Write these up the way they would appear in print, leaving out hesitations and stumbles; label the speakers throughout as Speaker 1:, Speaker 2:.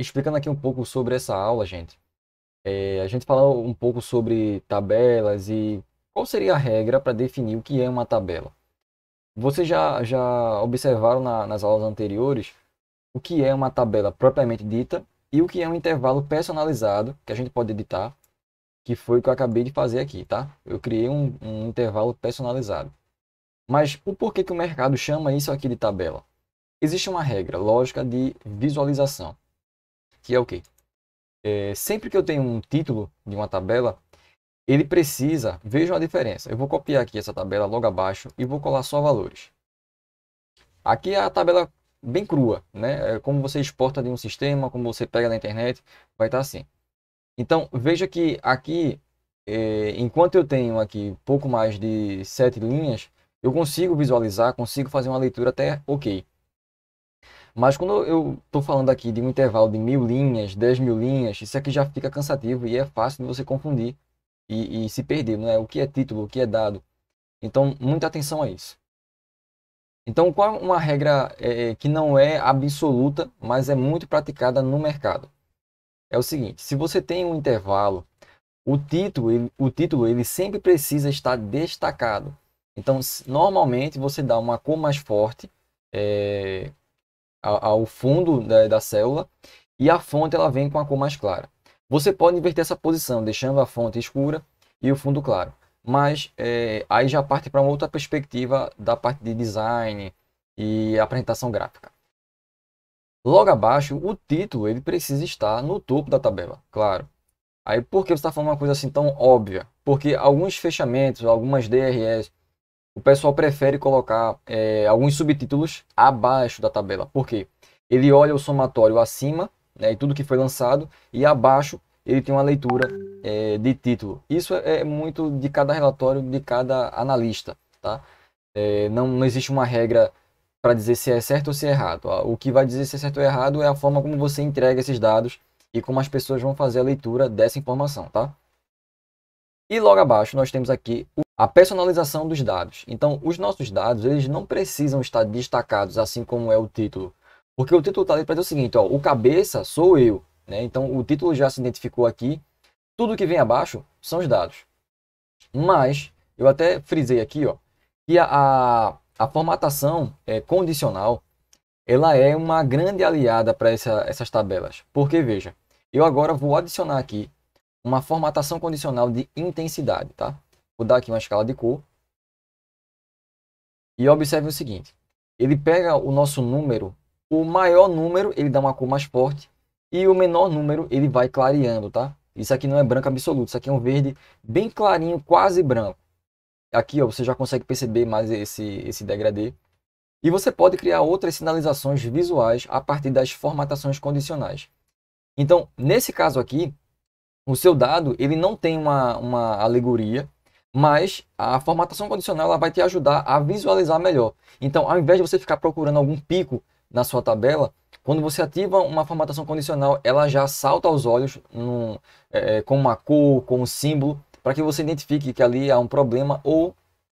Speaker 1: explicando aqui um pouco sobre essa aula, gente. A gente falou um pouco sobre tabelas e qual seria a regra para definir o que é uma tabela. Vocês já observaram nas aulas anteriores o que é uma tabela propriamente dita e o que é um intervalo personalizado que a gente pode editar, que foi o que eu acabei de fazer aqui, tá? Eu criei um intervalo personalizado. Mas o porquê que o mercado chama isso aqui de tabela? Existe uma regra lógica de visualização, que é o quê? Sempre que eu tenho um título de uma tabela, ele precisa, vejam a diferença. Eu vou copiar aqui essa tabela logo abaixo e vou colar só valores. Aqui é a tabela bem crua, né? É como você exporta de um sistema, como você pega na internet, vai estar assim. Então, veja que aqui, enquanto eu tenho aqui pouco mais de 7 linhas, eu consigo visualizar, consigo fazer uma leitura até ok. Mas quando eu estou falando aqui de um intervalo de 1.000 linhas, 10.000 linhas, isso aqui já fica cansativo e é fácil de você confundir e se perder, né? O que é título, o que é dado. Então, muita atenção a isso. Então, qual é uma regra que não é absoluta, mas é muito praticada no mercado? É o seguinte, se você tem um intervalo, o título ele sempre precisa estar destacado. Então, normalmente você dá uma cor mais forte, ao fundo da célula e a fonte ela vem com a cor mais clara. Você pode inverter essa posição, deixando a fonte escura e o fundo claro. Mas aí já parte para uma outra perspectiva da parte de design e apresentação gráfica. Logo abaixo, o título ele precisa estar no topo da tabela, claro. Aí por que você está falando uma coisa assim tão óbvia? Porque alguns fechamentos, algumas DRS, o pessoal prefere colocar alguns subtítulos abaixo da tabela. Por quê? Ele olha o somatório acima, né, e tudo que foi lançado, e abaixo ele tem uma leitura de título. Isso é muito de cada relatório, de cada analista. Tá? Não existe uma regra para dizer se é certo ou se é errado. O que vai dizer se é certo ou errado é a forma como você entrega esses dados e como as pessoas vão fazer a leitura dessa informação. Tá? E logo abaixo nós temos aqui a personalização dos dados. Então, os nossos dados eles não precisam estar destacados assim como é o título. Porque o título está ali para dizer o seguinte, ó, o cabeça sou eu. Né? Então, o título já se identificou aqui. Tudo que vem abaixo são os dados. Mas, eu até frisei aqui ó, que a formatação condicional ela é uma grande aliada para essas tabelas. Porque, veja, eu agora vou adicionar aqui uma formatação condicional de intensidade, tá? Vou dar aqui uma escala de cor. E observe o seguinte. Ele pega o nosso número, o maior número ele dá uma cor mais forte e o menor número ele vai clareando, tá? Isso aqui não é branco absoluto, isso aqui é um verde bem clarinho, quase branco. Aqui ó, você já consegue perceber mais esse degradê. E você pode criar outras sinalizações visuais a partir das formatações condicionais. Então, nesse caso aqui, o seu dado ele não tem uma alegoria, mas a formatação condicional ela vai te ajudar a visualizar melhor. Então, ao invés de você ficar procurando algum pico na sua tabela, quando você ativa uma formatação condicional, ela já salta aos olhos com uma cor, com um símbolo, para que você identifique que ali há um problema ou,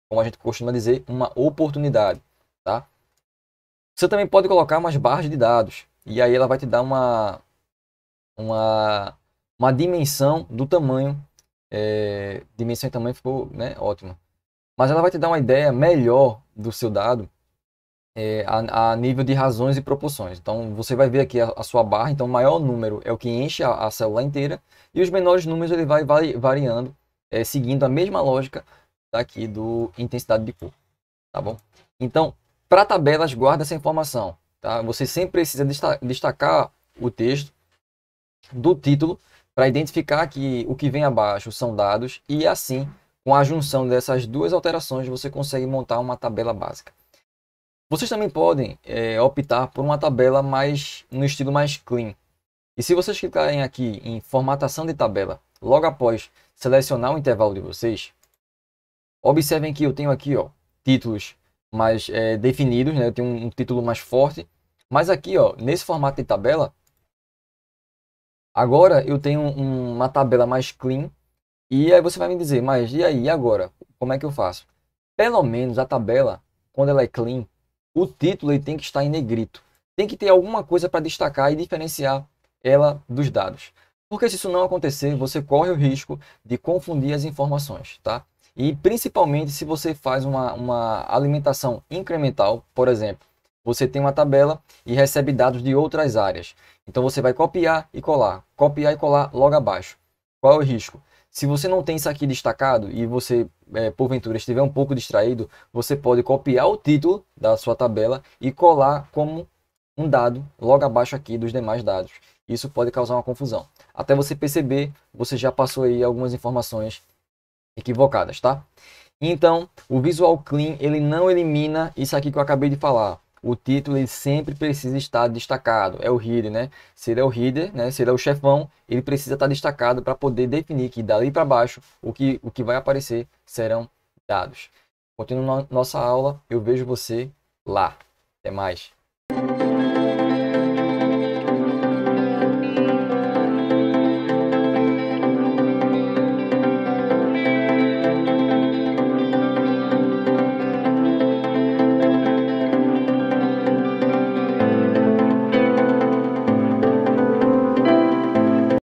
Speaker 1: como a gente costuma dizer, uma oportunidade. Tá? Você também pode colocar umas barras de dados, e aí ela vai te dar uma dimensão do tamanho. Dimensão e tamanho ficou, né, ótimo. Mas ela vai te dar uma ideia melhor do seu dado a nível de razões e proporções. Então você vai ver aqui a sua barra. Então o maior número é o que enche a célula inteira e os menores números ele vai variando seguindo a mesma lógica daqui do intensidade de cor. Tá bom? Então para tabelas guarda essa informação. Tá? Você sempre precisa destacar o texto do título para identificar que o que vem abaixo são dados e assim, com a junção dessas duas alterações, você consegue montar uma tabela básica. Vocês também podem optar por uma tabela mais no estilo mais clean. E se vocês clicarem aqui em formatação de tabela, logo após selecionar o intervalo de vocês, observem que eu tenho aqui ó, títulos mais definidos, né? Eu tenho um título mais forte, mas aqui ó, nesse formato de tabela, agora eu tenho uma tabela mais clean e aí você vai me dizer, mas e agora? Como é que eu faço? Pelo menos a tabela, quando ela é clean, o título ele tem que estar em negrito. Tem que ter alguma coisa para destacar e diferenciar ela dos dados. Porque se isso não acontecer, você corre o risco de confundir as informações, tá? E principalmente se você faz uma alimentação incremental, por exemplo, você tem uma tabela e recebe dados de outras áreas. Então você vai copiar e colar logo abaixo. Qual é o risco? Se você não tem isso aqui destacado e você, porventura, estiver um pouco distraído, você pode copiar o título da sua tabela e colar como um dado logo abaixo aqui dos demais dados. Isso pode causar uma confusão. Até você perceber, você já passou aí algumas informações equivocadas, tá? Então, o Visual Clean, ele não elimina isso aqui que eu acabei de falar. O título ele sempre precisa estar destacado. É o header, né? Se ele é o header, né? Se ele é o chefão, ele precisa estar destacado para poder definir que dali para baixo o que vai aparecer serão dados. Continuando nossa aula, eu vejo você lá. Até mais.